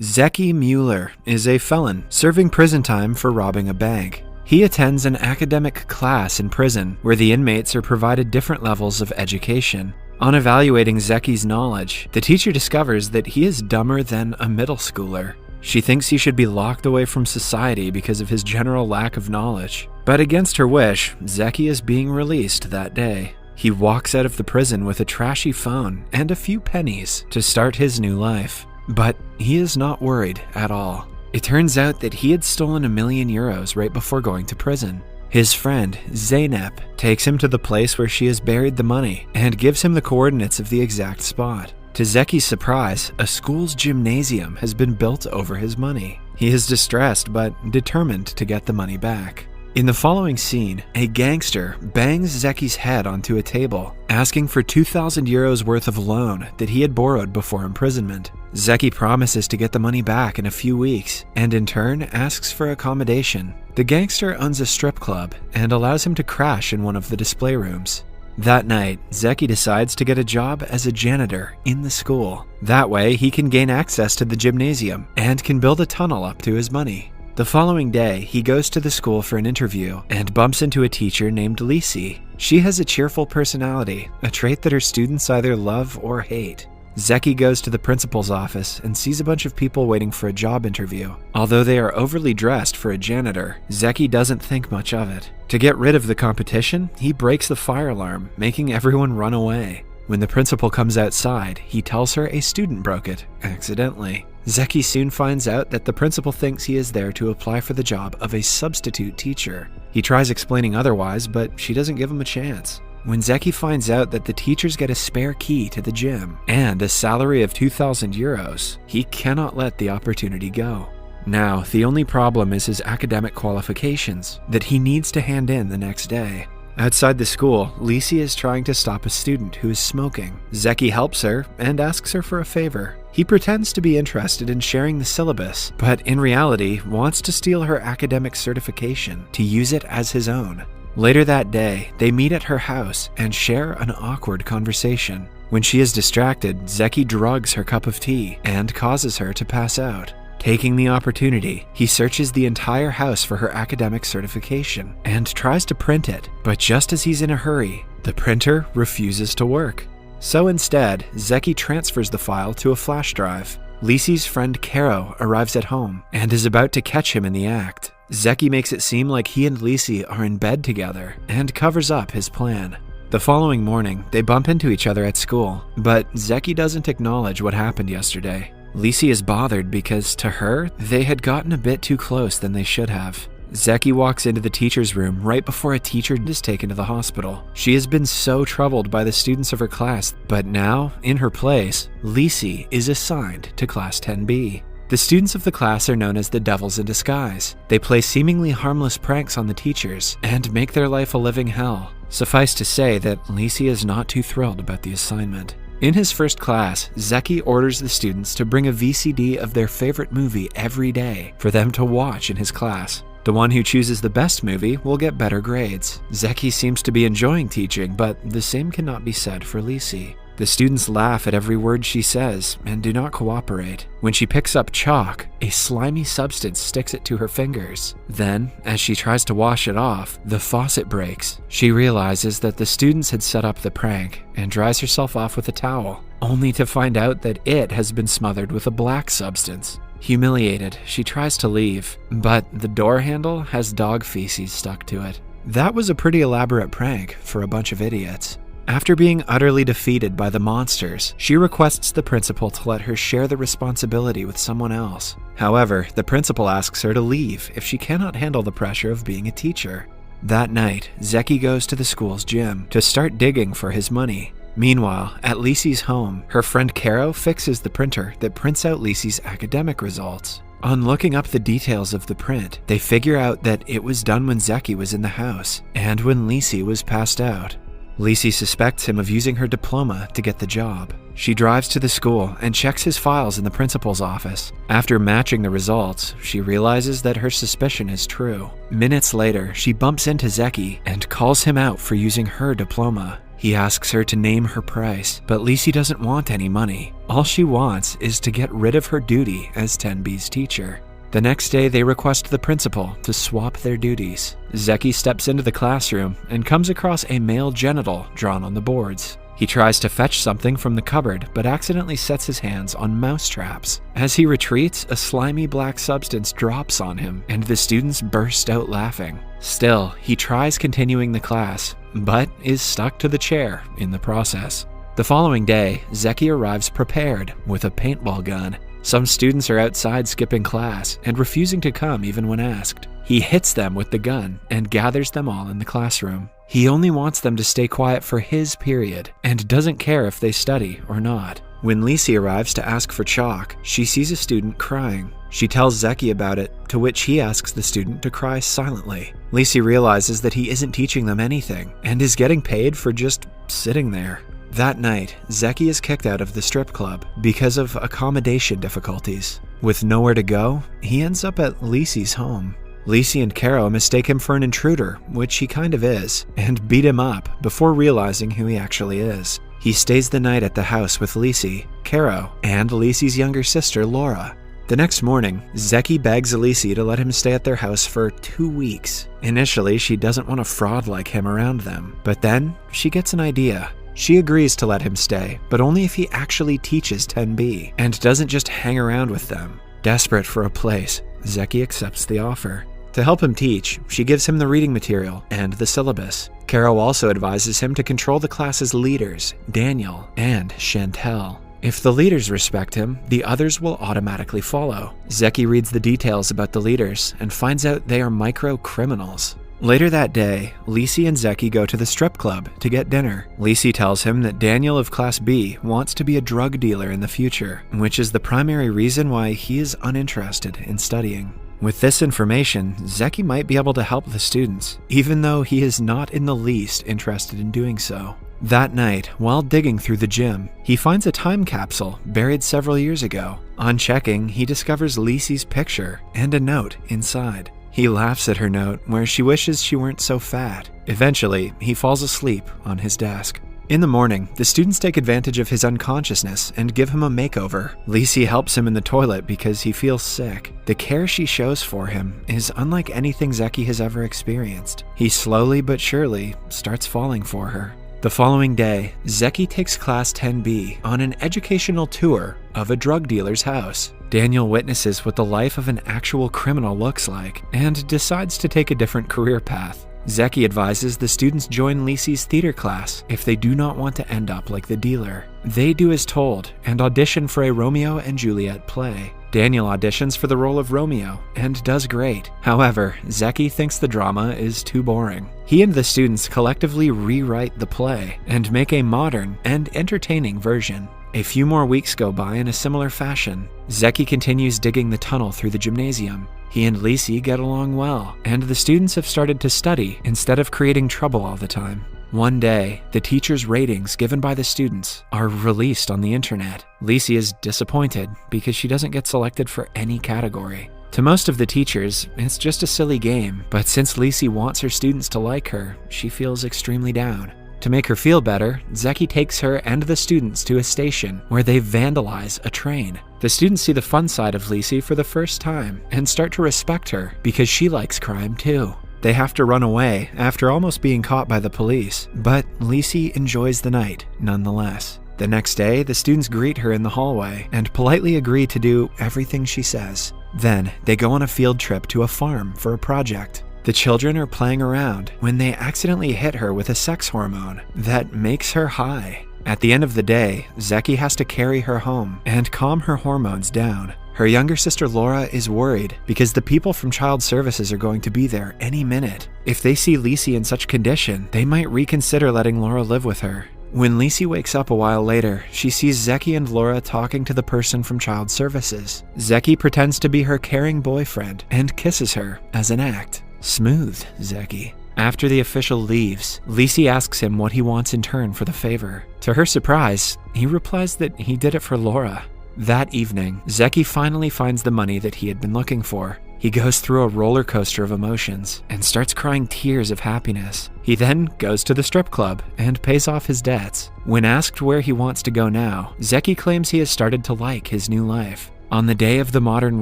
Zeki Mueller is a felon serving prison time for robbing a bank. He attends an academic class in prison where the inmates are provided different levels of education. On evaluating Zeki's knowledge, the teacher discovers that he is dumber than a middle schooler. She thinks he should be locked away from society because of his general lack of knowledge. But against her wish, Zeki is being released that day. He walks out of the prison with a trashy phone and a few pennies to start his new life. But he is not worried at all. It turns out that he had stolen €1,000,000 right before going to prison. His friend, Zeynep, takes him to the place where she has buried the money and gives him the coordinates of the exact spot. To Zeki's surprise, a school's gymnasium has been built over his money. He is distressed but determined to get the money back. In the following scene, a gangster bangs Zeki's head onto a table, asking for €2,000 worth of loan that he had borrowed before imprisonment. Zeki promises to get the money back in a few weeks, and in turn asks for accommodation. The gangster owns a strip club and allows him to crash in one of the display rooms. That night, Zeki decides to get a job as a janitor in the school. That way, he can gain access to the gymnasium and can build a tunnel up to his money. The following day, he goes to the school for an interview and bumps into a teacher named Lisi. She has a cheerful personality, a trait that her students either love or hate. Zeki goes to the principal's office and sees a bunch of people waiting for a job interview. Although they are overly dressed for a janitor, Zeki doesn't think much of it. To get rid of the competition, he breaks the fire alarm, making everyone run away. When the principal comes outside, he tells her a student broke it, accidentally. Zeki soon finds out that the principal thinks he is there to apply for the job of a substitute teacher. He tries explaining otherwise, but she doesn't give him a chance. When Zeki finds out that the teachers get a spare key to the gym and a salary of €2,000, he cannot let the opportunity go. Now, the only problem is his academic qualifications that he needs to hand in the next day. Outside the school, Lisi is trying to stop a student who is smoking. Zeki helps her and asks her for a favor. He pretends to be interested in sharing the syllabus, but in reality wants to steal her academic certification to use it as his own. Later that day, they meet at her house and share an awkward conversation. When she is distracted, Zeki drugs her cup of tea and causes her to pass out. Taking the opportunity, he searches the entire house for her academic certification and tries to print it, but just as he's in a hurry, the printer refuses to work. So instead, Zeki transfers the file to a flash drive. Lisi's friend Caro arrives at home and is about to catch him in the act. Zeki makes it seem like he and Lisi are in bed together and covers up his plan. The following morning, they bump into each other at school, but Zeki doesn't acknowledge what happened yesterday. Lisi is bothered because, to her, they had gotten a bit too close than they should have. Zeki walks into the teacher's room right before a teacher is taken to the hospital. She has been so troubled by the students of her class, but now, in her place, Lisi is assigned to Class 10B. The students of the class are known as the Devils in Disguise. They play seemingly harmless pranks on the teachers and make their life a living hell. Suffice to say that Lisi is not too thrilled about the assignment. In his first class, Zeki orders the students to bring a VCD of their favorite movie every day for them to watch in his class. The one who chooses the best movie will get better grades. Zeki seems to be enjoying teaching, but the same cannot be said for Lisi. The students laugh at every word she says and do not cooperate. When she picks up chalk, a slimy substance sticks it to her fingers. Then, as she tries to wash it off, the faucet breaks. She realizes that the students had set up the prank and dries herself off with a towel, only to find out that it has been smothered with a black substance. Humiliated, she tries to leave, but the door handle has dog feces stuck to it. That was a pretty elaborate prank for a bunch of idiots. After being utterly defeated by the monsters, she requests the principal to let her share the responsibility with someone else. However, the principal asks her to leave if she cannot handle the pressure of being a teacher. That night, Zeki goes to the school's gym to start digging for his money. Meanwhile, at Lisi's home, her friend Caro fixes the printer that prints out Lisi's academic results. On looking up the details of the print, they figure out that it was done when Zeki was in the house and when Lisi was passed out. Lisi suspects him of using her diploma to get the job. She drives to the school and checks his files in the principal's office. After matching the results, she realizes that her suspicion is true. Minutes later, she bumps into Zeki and calls him out for using her diploma. He asks her to name her price, but Lisi doesn't want any money. All she wants is to get rid of her duty as 10B's teacher. The next day, they request the principal to swap their duties. Zeki steps into the classroom and comes across a male genital drawn on the boards. He tries to fetch something from the cupboard, but accidentally sets his hands on mouse traps. As he retreats, a slimy black substance drops on him, and the students burst out laughing. Still, he tries continuing the class, but is stuck to the chair in the process. The following day, Zeki arrives prepared with a paintball gun. Some students are outside skipping class and refusing to come even when asked. He hits them with the gun and gathers them all in the classroom. He only wants them to stay quiet for his period and doesn't care if they study or not. When Lisi arrives to ask for chalk, she sees a student crying. She tells Zeki about it, to which he asks the student to cry silently. Lisi realizes that he isn't teaching them anything and is getting paid for just sitting there. That night, Zeki is kicked out of the strip club because of accommodation difficulties. With nowhere to go, he ends up at Lisi's home. Lisi and Caro mistake him for an intruder, which he kind of is, and beat him up before realizing who he actually is. He stays the night at the house with Lisi, Caro, and Lisi's younger sister, Laura. The next morning, Zeki begs Lisi to let him stay at their house for 2 weeks. Initially, she doesn't want a fraud like him around them, but then she gets an idea. She agrees to let him stay, but only if he actually teaches 10B and doesn't just hang around with them. Desperate for a place, Zeki accepts the offer. To help him teach, she gives him the reading material and the syllabus. Caro also advises him to control the class's leaders, Daniel and Chantel. If the leaders respect him, the others will automatically follow. Zeki reads the details about the leaders and finds out they are micro-criminals. Later that day, Lisi and Zeki go to the strip club to get dinner. Lisi tells him that Daniel of Class B wants to be a drug dealer in the future, which is the primary reason why he is uninterested in studying. With this information, Zeki might be able to help the students, even though he is not in the least interested in doing so. That night, while digging through the gym, he finds a time capsule buried several years ago. On checking, he discovers Lisi's picture and a note inside. He laughs at her note, where she wishes she weren't so fat. Eventually, he falls asleep on his desk. In the morning, the students take advantage of his unconsciousness and give him a makeover. Lisi helps him in the toilet because he feels sick. The care she shows for him is unlike anything Zeki has ever experienced. He slowly but surely starts falling for her. The following day, Zeki takes Class 10B on an educational tour of a drug dealer's house. Daniel witnesses what the life of an actual criminal looks like and decides to take a different career path. Zeki advises the students join Lisi's theater class if they do not want to end up like the dealer. They do as told and audition for a Romeo and Juliet play. Daniel auditions for the role of Romeo and does great. However, Zeki thinks the drama is too boring. He and the students collectively rewrite the play and make a modern and entertaining version. A few more weeks go by in a similar fashion. Zeki continues digging the tunnel through the gymnasium. He and Lisi get along well, and the students have started to study instead of creating trouble all the time. One day, the teacher's ratings given by the students are released on the internet. Lisi is disappointed because she doesn't get selected for any category. To most of the teachers, it's just a silly game, but since Lisi wants her students to like her, she feels extremely down. To make her feel better, Zeki takes her and the students to a station where they vandalize a train. The students see the fun side of Lisi for the first time and start to respect her because she likes crime too. They have to run away after almost being caught by the police, but Lisi enjoys the night nonetheless. The next day, the students greet her in the hallway and politely agree to do everything she says. Then, they go on a field trip to a farm for a project. The children are playing around when they accidentally hit her with a sex hormone that makes her high. At the end of the day, Zeki has to carry her home and calm her hormones down. Her younger sister Laura is worried because the people from Child Services are going to be there any minute. If they see Lisi in such condition, they might reconsider letting Laura live with her. When Lisi wakes up a while later, she sees Zeki and Laura talking to the person from Child Services. Zeki pretends to be her caring boyfriend and kisses her as an act. Smooth, Zeki. After the official leaves, Lisi asks him what he wants in turn for the favor. To her surprise, he replies that he did it for Laura. That evening, Zeki finally finds the money that he had been looking for. He goes through a roller coaster of emotions and starts crying tears of happiness. He then goes to the strip club and pays off his debts. When asked where he wants to go now, Zeki claims he has started to like his new life. On the day of the modern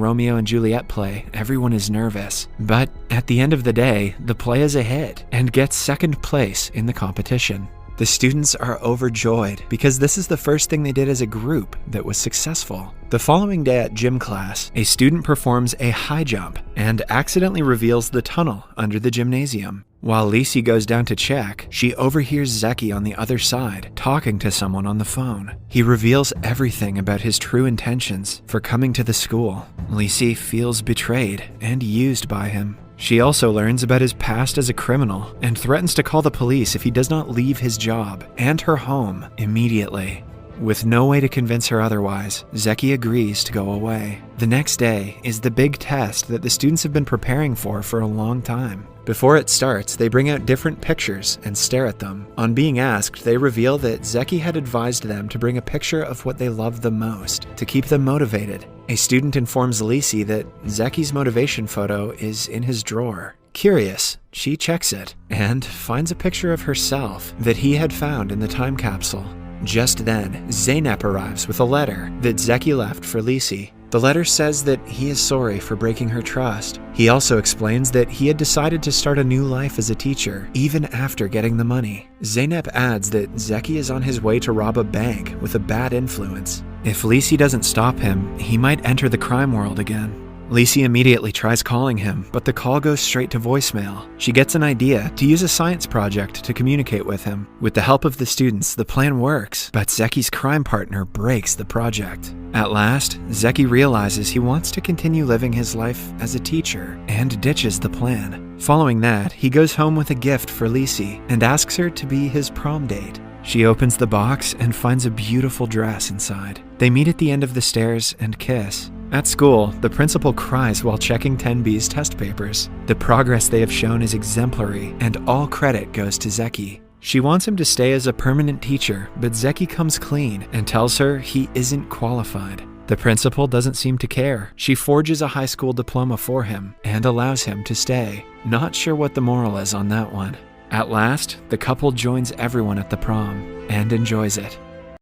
Romeo and Juliet play, everyone is nervous. But at the end of the day, the play is a hit and gets second place in the competition. The students are overjoyed because this is the first thing they did as a group that was successful. The following day at gym class, a student performs a high jump and accidentally reveals the tunnel under the gymnasium. While Lisi goes down to check, she overhears Zeki on the other side talking to someone on the phone. He reveals everything about his true intentions for coming to the school. Lisi feels betrayed and used by him. She also learns about his past as a criminal and threatens to call the police if he does not leave his job and her home immediately. With no way to convince her otherwise, Zeki agrees to go away. The next day is the big test that the students have been preparing for a long time. Before it starts, they bring out different pictures and stare at them. On being asked, they reveal that Zeki had advised them to bring a picture of what they love the most to keep them motivated. A student informs Lisi that Zeki's motivation photo is in his drawer. Curious, she checks it and finds a picture of herself that he had found in the time capsule. Just then, Zeynep arrives with a letter that Zeki left for Lisi. The letter says that he is sorry for breaking her trust. He also explains that he had decided to start a new life as a teacher, even after getting the money. Zeynep adds that Zeki is on his way to rob a bank with a bad influence. If Lisi doesn't stop him, he might enter the crime world again. Lisi immediately tries calling him, but the call goes straight to voicemail. She gets an idea to use a science project to communicate with him. With the help of the students, the plan works, but Zeki's crime partner breaks the project. At last, Zeki realizes he wants to continue living his life as a teacher and ditches the plan. Following that, he goes home with a gift for Lisi and asks her to be his prom date. She opens the box and finds a beautiful dress inside. They meet at the end of the stairs and kiss. At school, the principal cries while checking 10B's test papers. The progress they have shown is exemplary, and all credit goes to Zeki. She wants him to stay as a permanent teacher, but Zeki comes clean and tells her he isn't qualified. The principal doesn't seem to care. She forges a high school diploma for him and allows him to stay. Not sure what the moral is on that one. At last, the couple joins everyone at the prom and enjoys it.